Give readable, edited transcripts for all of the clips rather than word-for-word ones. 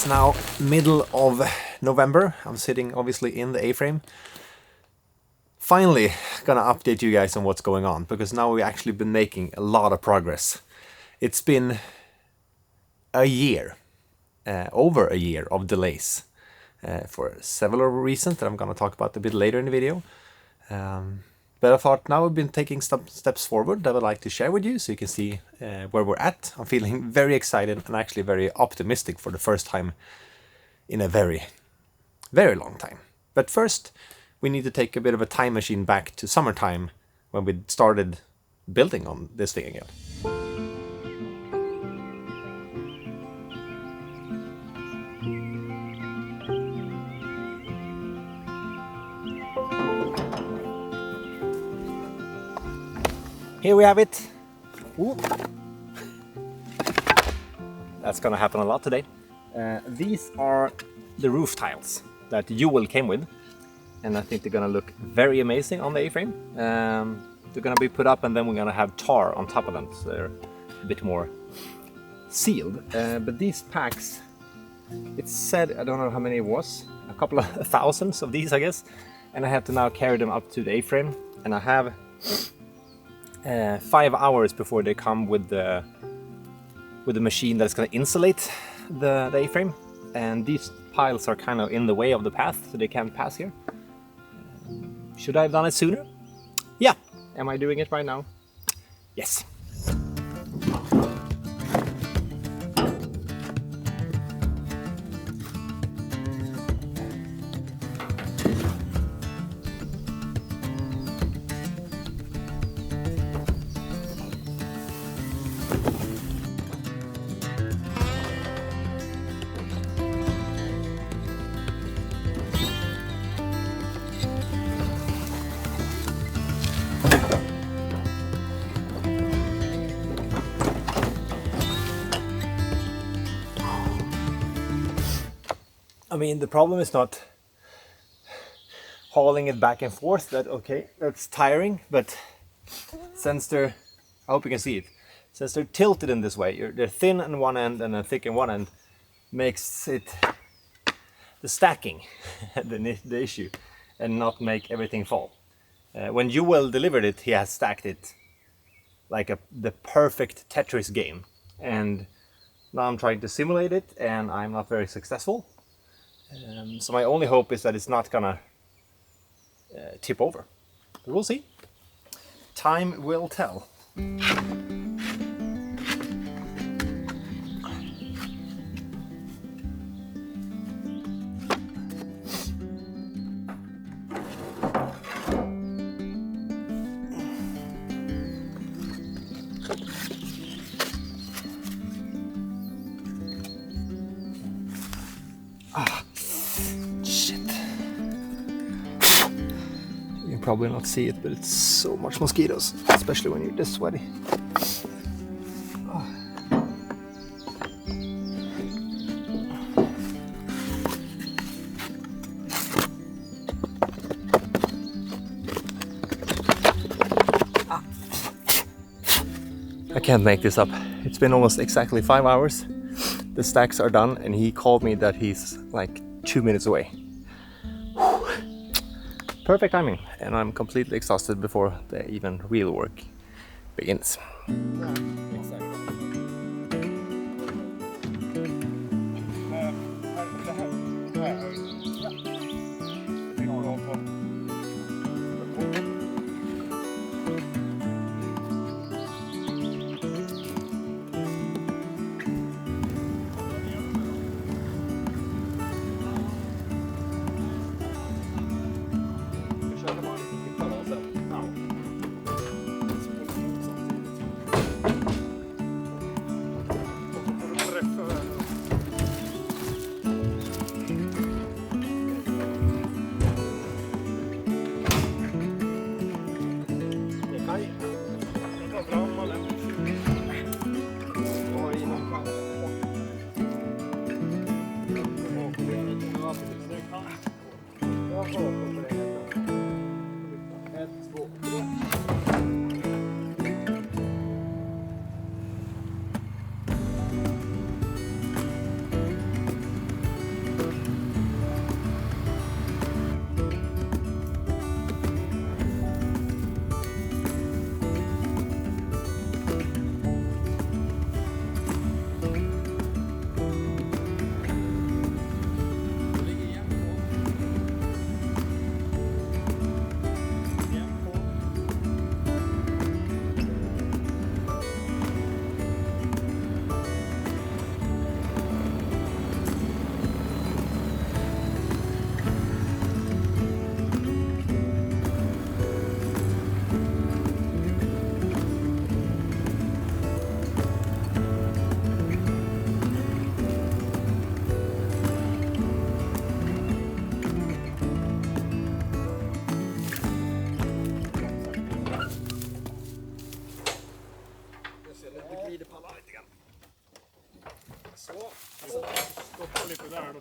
It's now middle of November. I'm sitting obviously in the A-frame. Finally gonna update you guys on what's going on, because now we've actually been making a lot of progress. It's been a year, over a year of delays for several reasons that I'm gonna talk about a bit later in the video. But I thought now we've been taking some steps forward that I would like to share with you so you can see where we're at. I'm feeling very excited and actually very optimistic for the first time in a very, very long time. But first, we need to take a bit of a time machine back to summertime when we started building on this thing again. Here we have it. Ooh. That's gonna happen a lot today. These are the roof tiles that Joel came with, and I think they're gonna look very amazing on the A-frame. They're gonna be put up and then we're gonna have tar on top of them, so they're a bit more sealed. But these packs, it said, I don't know how many it was, a couple of thousands of these I guess, and I have to now carry them up to the A-frame, and I have 5 hours before they come with the machine that's going to insulate the A-frame, and these piles are kind of in the way of the path, so they can't pass here. Should I have done it sooner? Yeah. Am I doing it right now? Yes. I mean, the problem is not hauling it back and forth. That's tiring, but since they're, I hope you can see it, since they're tilted in this way, they're thin on one end and then thick on one end, makes it the stacking the issue, and not make everything fall. When Joel delivered it, he has stacked it like the perfect Tetris game, and now I'm trying to simulate it and I'm not very successful. So my only hope is that it's not gonna tip over. But we'll see. Time will tell. Probably not see it, but it's so much mosquitoes, especially when you're this sweaty. I can't make this up. It's been almost exactly 5 hours. The stacks are done, and he called me that he's like 2 minutes away. Perfect timing, and I'm completely exhausted before the even real work begins. Yeah, exactly.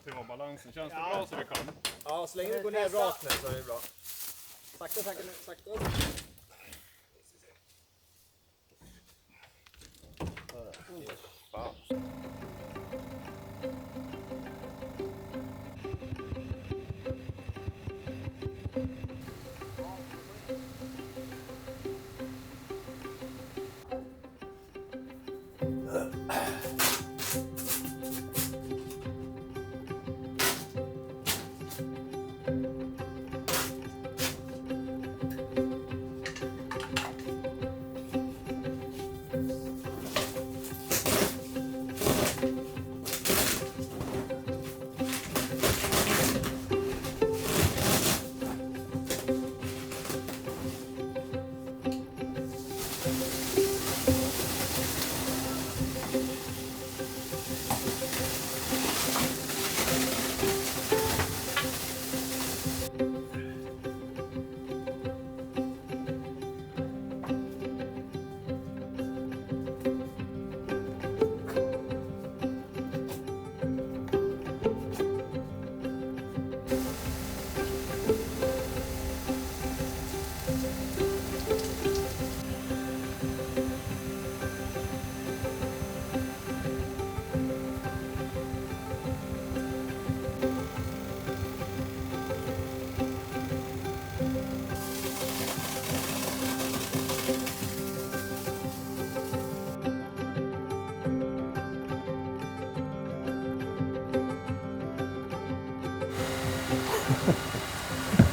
termobalansen. Känns det bra så vi kan? Ja, så länge det går ner rakt nu så är det bra. Sakta, sakta, sakta upp.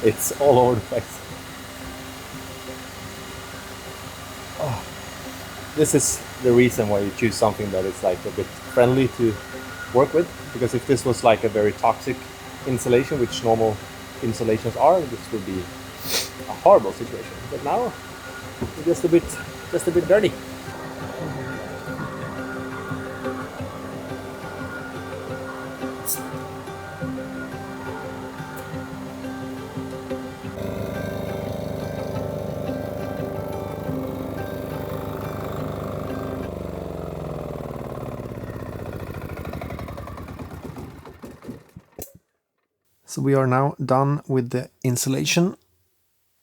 It's all over the place. Oh. This is the reason why you choose something that is like a bit friendly to work with, because if this was like a very toxic insulation, which normal insulations are, this would be a horrible situation. But now it's just a bit dirty. So we are now done with the insulation.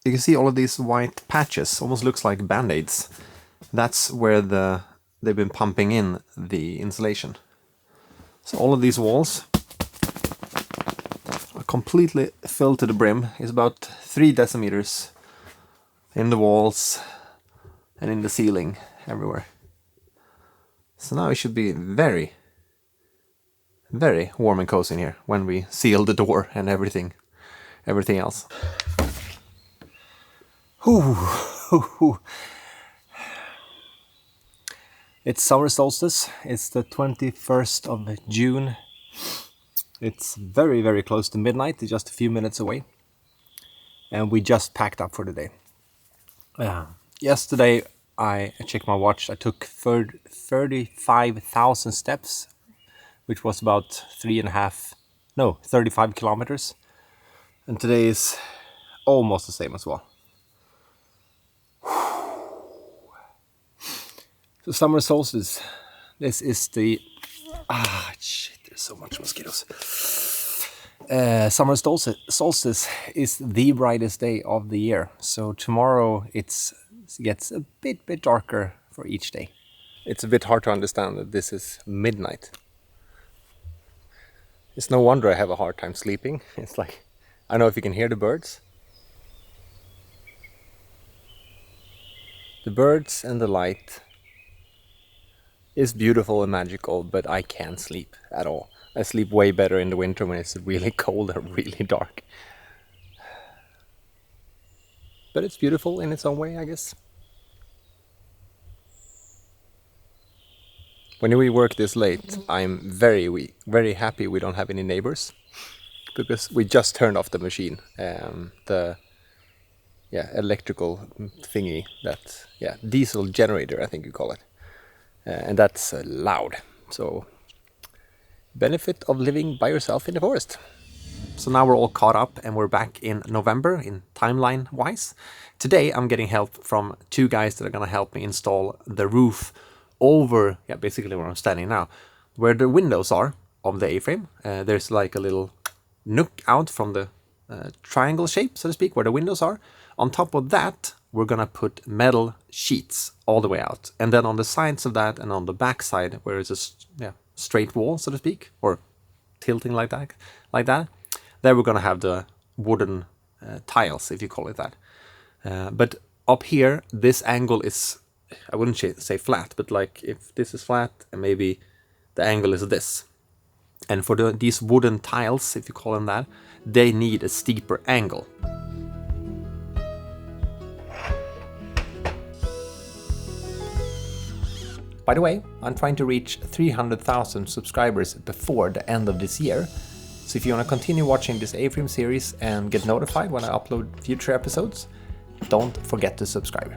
You can see all of these white patches, almost looks like band-aids. That's where they've been pumping in the insulation. So all of these walls are completely filled to the brim. It's about 3 decimeters in the walls and in the ceiling, everywhere. So now it should be very, very warm and cozy in here when we seal the door and everything else. Ooh. It's summer solstice. It's the 21st of June. It's very, very close to midnight. It's just a few minutes away. And we just packed up for the day. Yesterday I checked my watch. I took 35,000 steps, which was about 35 kilometers. And today is almost the same as well. So summer solstice. This is the... shit, there's so much mosquitoes. Summer solstice is the brightest day of the year. So tomorrow it gets a bit darker for each day. It's a bit hard to understand that this is midnight. It's no wonder I have a hard time sleeping. It's like, I don't know if you can hear the birds. The birds and the light is beautiful and magical, but I can't sleep at all. I sleep way better in the winter when it's really cold or really dark. But it's beautiful in its own way, I guess. When we work this late, I'm very happy we don't have any neighbors, because we just turned off the machine, the electrical thingy, diesel generator, I think you call it, and that's loud. So benefit of living by yourself in the forest. So now we're all caught up and we're back in November in timeline wise. Today I'm getting help from 2 guys that are gonna help me install the roof over, basically where I'm standing now, where the windows are of the A-frame. There's like a little nook out from the triangle shape, so to speak, where the windows are. On top of that, we're gonna put metal sheets all the way out. And then on the sides of that and on the back side, where it's a straight wall, so to speak, or tilting like that, there we're gonna have the wooden tiles, if you call it that. But up here, this angle is, I wouldn't say flat, but like if this is flat and maybe the angle is this. And for these wooden tiles, if you call them that, they need a steeper angle. By the way, I'm trying to reach 300,000 subscribers before the end of this year. So if you want to continue watching this A-frame series and get notified when I upload future episodes, don't forget to subscribe.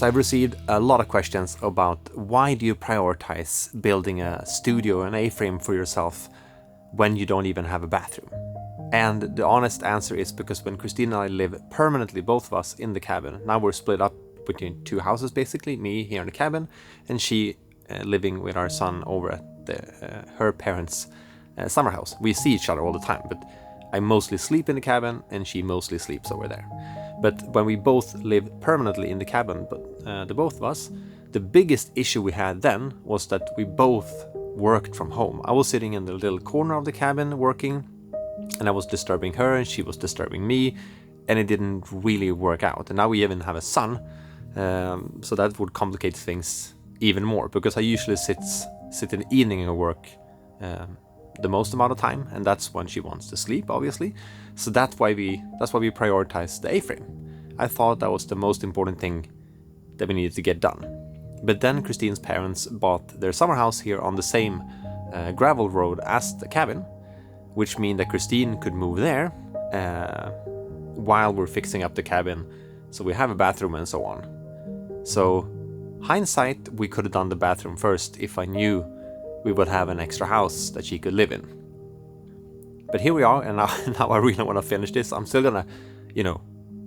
So I've received a lot of questions about why do you prioritize building a studio, an A-frame for yourself when you don't even have a bathroom? And the honest answer is because when Christine and I live permanently, both of us, in the cabin, now we're split up between two houses basically, me here in the cabin and she living with our son over at her parents' summer house. We see each other all the time, but I mostly sleep in the cabin and she mostly sleeps over there. But when we both live permanently in the cabin, the both of us, the biggest issue we had then was that we both worked from home. I was sitting in the little corner of the cabin working, and I was disturbing her and she was disturbing me, and it didn't really work out. And now we even have a son, so that would complicate things even more, because I usually sit in the evening and work the most amount of time, and that's when she wants to sleep, obviously. So that's why we prioritize the A-frame. I thought that was the most important thing that we needed to get done. But then Christine's parents bought their summer house here on the same gravel road as the cabin, which means that Christine could move there while we're fixing up the cabin, so we have a bathroom and so on. So hindsight, we could have done the bathroom first if I knew we would have an extra house that she could live in. But here we are, and now I really want to finish this. I'm still gonna,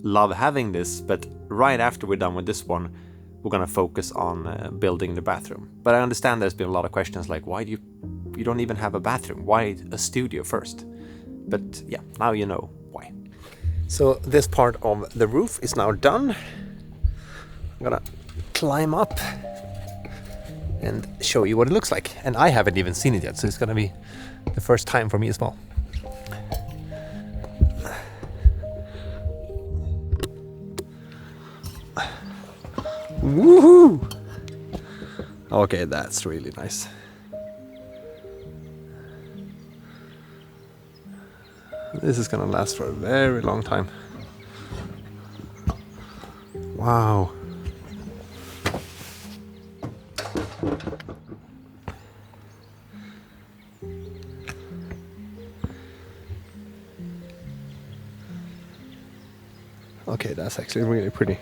love having this, but right after we're done with this one, we're gonna focus on building the bathroom. But I understand there's been a lot of questions like, why do you don't even have a bathroom? Why a studio first? But yeah, now you know why. So this part of the roof is now done. I'm gonna climb up and show you what it looks like. And I haven't even seen it yet, so it's gonna be the first time for me as well. Woohoo! Okay, that's really nice. This is gonna last for a very long time. Wow. Okay, that's actually really pretty.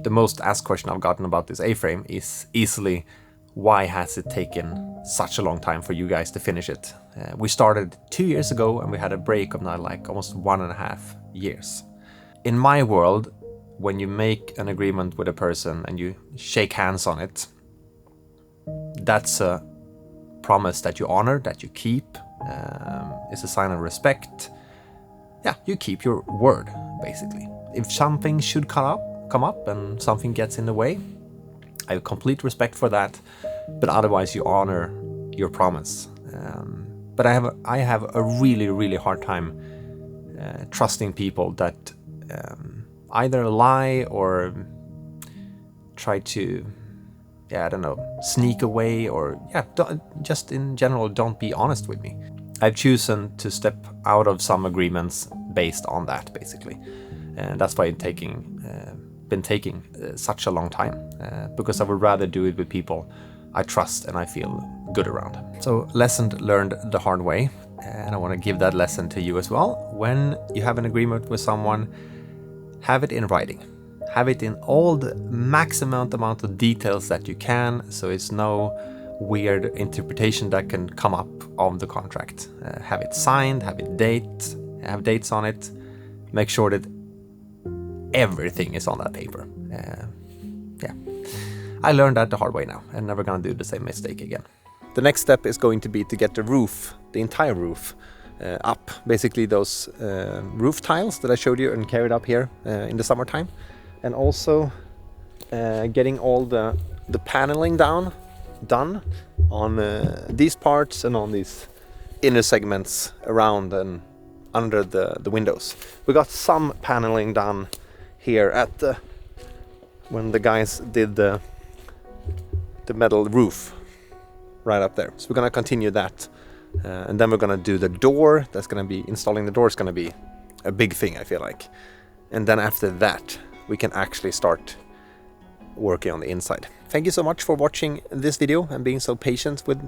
the most asked question I've gotten about this A-frame is easily, why has it taken such a long time for you guys to finish it? We started 2 years ago and we had a break of now like almost 1.5 years. In my world, when you make an agreement with a person and you shake hands on it, that's a promise that you honor, that you keep. It's a sign of respect. Yeah, you keep your word, basically. If something should come up and something gets in the way, I have complete respect for that, but otherwise you honor your promise. But I have a really hard time trusting people that either lie or try to, I don't know, sneak away, or just in general don't be honest with me. I've chosen to step out of some agreements based on that, basically, and that's why it's been taking such a long time, because I would rather do it with people I trust and I feel good around. So, lesson learned the hard way, and I want to give that lesson to you as well. When you have an agreement with someone, have it in writing. Have it in all the maximum amount of details that you can, so it's no weird interpretation that can come up of the contract. Have it signed, have dates on it. Make sure that everything is on that paper. I learned that the hard way now, and never gonna do the same mistake again. The next step is going to be to get the roof, the entire roof, up. Basically those roof tiles that I showed you and carried up here in the summertime, and also getting all the paneling done on these parts and on these inner segments around and under the windows. We got some paneling done here at when the guys did the metal roof right up there. So we're gonna continue that, and then we're gonna do the door. That's gonna be installing the door is gonna be a big thing, I feel like. And then after that, we can actually start working on the inside. Thank you so much for watching this video and being so patient with.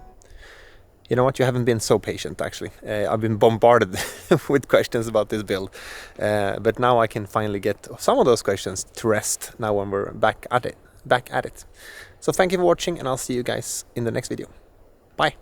You know what? You haven't been so patient, actually. I've been bombarded with questions about this build, but now I can finally get some of those questions to rest now when we're back at it. So thank you for watching, and I'll see you guys in the next video. Bye.